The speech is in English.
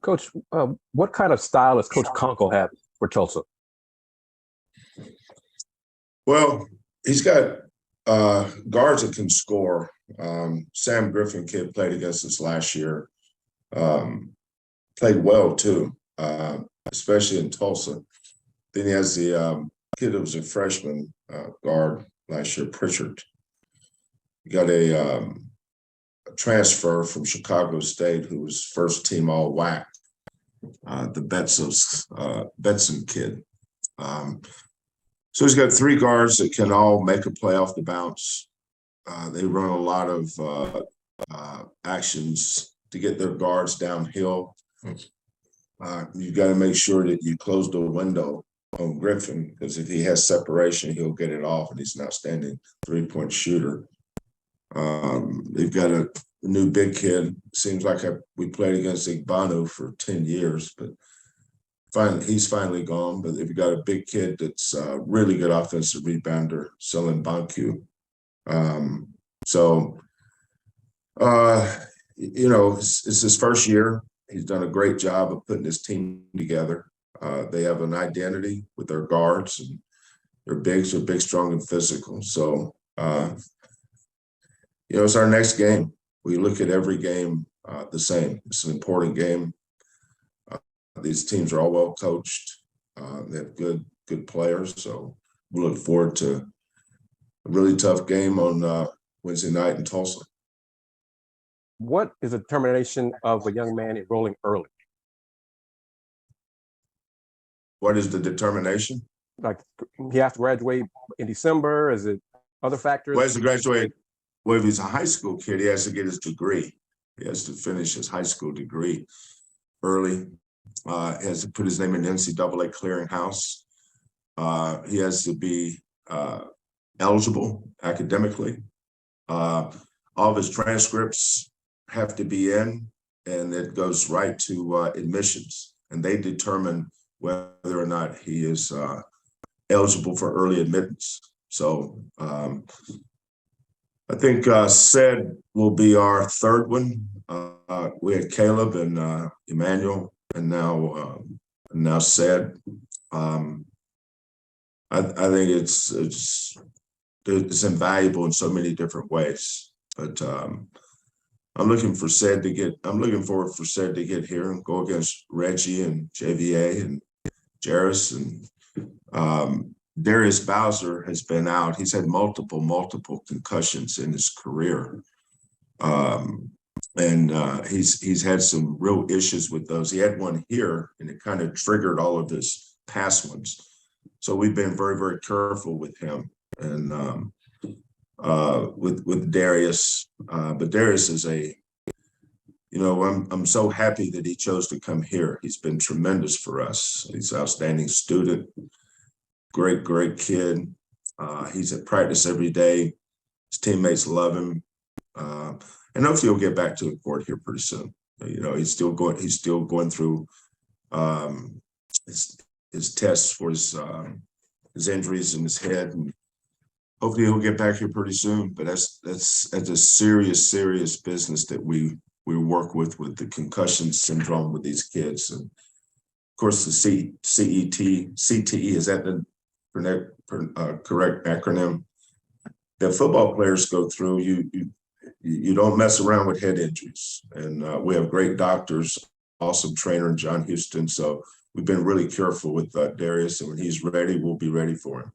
Coach, what kind of style does Coach Conkle have for Tulsa? Well, he's got guards that can score. Sam Griffin kid played against us last year. Played well too, especially in Tulsa. Then he has the kid that was a freshman guard last year, Pritchard. He got a transfer from Chicago State who was first team all WAC, the Betson kid. So he's got three guards that can all make a play off the bounce. They run a lot of actions to get their guards downhill. You got to make sure that you close the window on Griffin, because if he has separation, he'll get it off, and he's an outstanding three-point shooter. They've got a new big kid. Seems like we played against Igbanu for 10 years, but he's finally gone. But they've got a big kid that's a really good offensive rebounder, Selen Banku. It's his first year. He's done a great job of putting his team together. They have an identity with their guards, and they're big, strong, and physical. So, it's our next game. We look at every game the same. It's an important game. These teams are all well coached. They have good players. So we look forward to a really tough game on Wednesday night in Tulsa. What is the determination of a young man enrolling early? What is the determination? Like, he has to graduate in December? Is it other factors? Well, he has to graduate. Well, if he's a high school kid, he has to get his degree. He has to finish his high school degree early. He has to put his name in the NCAA clearinghouse. He has to be eligible academically. All of his transcripts have to be in, and it goes right to admissions, and they determine whether or not he is eligible for early admittance. So I think Ced will be our third one. We had Caleb and Emmanuel, and now Ced. I think it's invaluable in so many different ways. But I'm looking forward for Ced to get here and go against Reggie and JVA and Jairus, and Darius Bowser has been out. He's had multiple concussions in his career. And he's had some real issues with those. He had one here, and it kind of triggered all of his past ones. So we've been very, very careful with him and with Darius. But Darius is I'm so happy that he chose to come here. He's been tremendous for us. He's an outstanding student, great kid. He's at practice every day. His teammates love him. And hopefully he'll get back to the court here pretty soon. He's still going through his tests for his injuries in his head, and hopefully he'll get back here pretty soon. But that's a serious business that we work with the concussion syndrome with these kids. And of course the CTE, is that the correct acronym that football players go through? You don't mess around with head injuries. And we have great doctors, awesome trainer in John Houston. So we've been really careful with Darius, and when he's ready, we'll be ready for him.